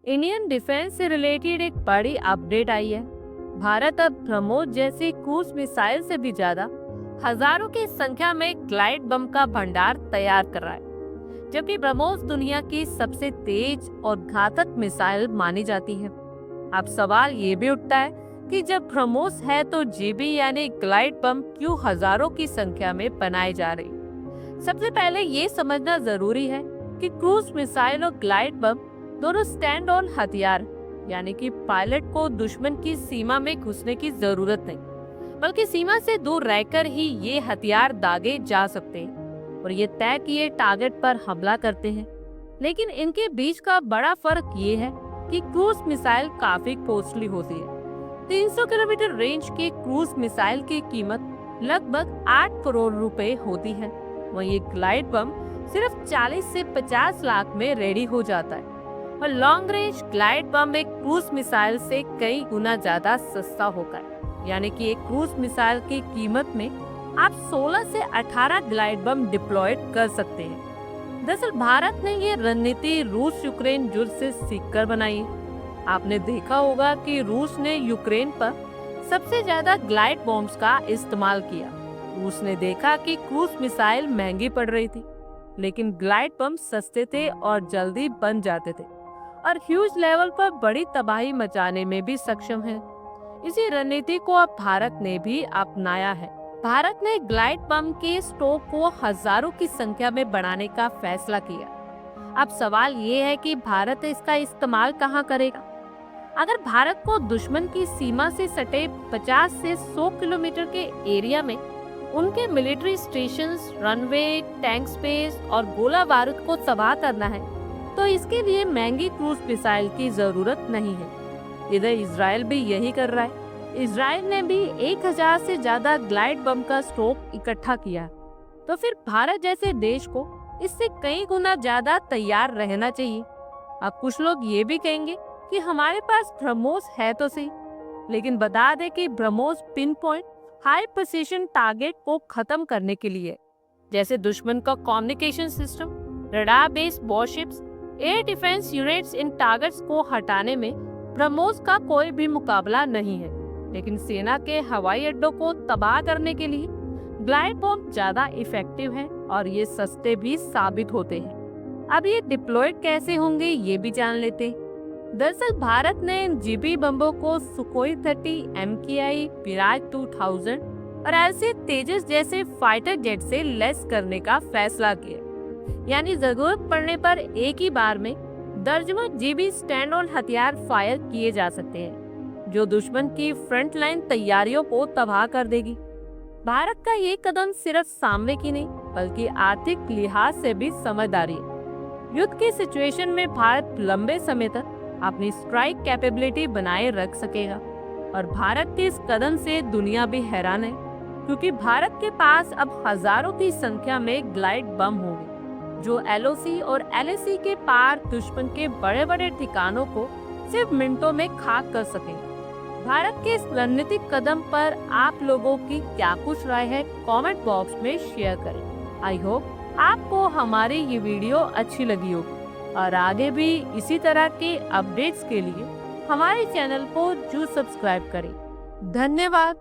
Indian defence से related एक बड़ी अपडेट आई है। भारत अब ब्रह्मोस जैसी क्रूज मिसाइल से भी ज्यादा हजारों की संख्या में ग्लाइड बम का भंडार तैयार कर रहा है, जबकि ब्रह्मोस दुनिया की सबसे तेज और घातक मिसाइल मानी जाती है। अब सवाल ये भी उठता है कि जब ब्रह्मोस है तो जीबी यानी ग्लाइड बम क्यों हजारों की संख्या में बनाए जा रहे? सबसे पहले ये समझना जरूरी है कि क्रूज मिसाइल और ग्लाइड बम दोनों स्टैंड ऑन हथियार, यानी कि पायलट को दुश्मन की सीमा में घुसने की जरूरत नहीं, बल्कि सीमा से दूर रहकर ही ये हथियार दागे जा सकते हैं और ये तय किए टारगेट पर हमला करते हैं। लेकिन इनके बीच का बड़ा फर्क ये है कि क्रूज मिसाइल काफी कॉस्टली होती है। 300 किलोमीटर रेंज के क्रूज मिसाइल की कीमत लगभग 8 करोड़ रुपए होती है, वहीं ये ग्लाइड बम सिर्फ 40 से 50 लाख में रेडी हो जाता है। और लॉन्ग रेंज ग्लाइड बम एक क्रूज मिसाइल से कई गुना ज्यादा सस्ता होता है, यानी कि एक क्रूज मिसाइल की कीमत में आप 16 से 18 ग्लाइड बम डिप्लॉयड कर सकते हैं। दरअसल भारत ने ये रणनीति रूस यूक्रेन युद्ध से सीखकर बनाई है। आपने देखा होगा कि रूस ने यूक्रेन पर सबसे ज्यादा ग्लाइड बॉम्ब्स का इस्तेमाल किया। रूस ने देखा कि क्रूज मिसाइल महंगी पड़ रही थी, लेकिन ग्लाइड बम सस्ते थे और जल्दी बन जाते थे और ह्यूज लेवल पर बड़ी तबाही मचाने में भी सक्षम है। इसी रणनीति को अब भारत ने भी अपनाया है। भारत ने ग्लाइड बम के स्टॉक को हजारों की संख्या में बढ़ाने का फैसला किया। अब सवाल ये है कि भारत इसका इस्तेमाल कहाँ करेगा? अगर भारत को दुश्मन की सीमा से सटे 50 से 100 किलोमीटर के एरिया में उनके military stations, runway, tank space और गोला बारूद को तबाह करना है, तो इसके लिए महंगी क्रूज मिसाइल की जरूरत नहीं है। इधर इजराइल भी यही कर रहा है। इजराइल ने भी 1000 से ज्यादा ग्लाइड बम का स्टॉक इकट्ठा किया। तो फिर भारत जैसे देश को इससे कई गुना ज्यादा तैयार रहना चाहिए। अब कुछ लोग ये भी कहेंगे कि हमारे पास ब्रह्मोस है तो सही, लेकिन बता दें कि BrahMos pin point high precision target को खत्म करने के लिए, जैसे दुश्मन का communication system, radar based warships, air defence units, इन टारगेट्स को हटाने में ब्रह्मोस का कोई भी मुकाबला नहीं है। लेकिन सेना के हवाई अड्डों को तबाह करने के लिए ग्लाइड बम ज्यादा इफेक्टिव है और ये सस्ते भी साबित होते हैं। अब ये डिप्लॉयड कैसे होंगे ये भी जान लेते हैं। दरअसल भारत ने जीबी बम्बों को सुखोई 30, MKI, मिराज 2000 और ऐसे तेजस जैसे फाइटर जेट से लेस करने का फैसला किया, यानी जरूरत पड़ने पर एक ही बार में दर्जनों जीबी स्टैंड ऑन हथियार फायर किए जा सकते हैं, जो दुश्मन की फ्रंट लाइन तैयारियों को तबाह कर देगी। भारत का ये कदम सिर्फ सामने की नहीं, बल्कि आर्थिक लिहाज से भी समझदारी है। युद्ध की सिचुएशन में भारत लंबे समय तक अपनी स्ट्राइक कैपेबिलिटी बनाए रख सकेगा और भारत के इस कदम से दुनिया भी हैरान है, क्योंकि भारत के पास अब हजारों की संख्या में ग्लाइड बम होंगे जो LOC और LAC के पार दुश्मन के बड़े बड़े ठिकानों को सिर्फ मिनटों में खाक कर सकेंगे। भारत के इस रणनीतिक कदम पर आप लोगों की क्या कुछ राय है, कमेंट बॉक्स में शेयर करें। आई होप आपको हमारी ये वीडियो अच्छी लगी होगी और आगे भी इसी तरह के अपडेट्स के लिए हमारे चैनल को जरूर सब्सक्राइब करें। धन्यवाद।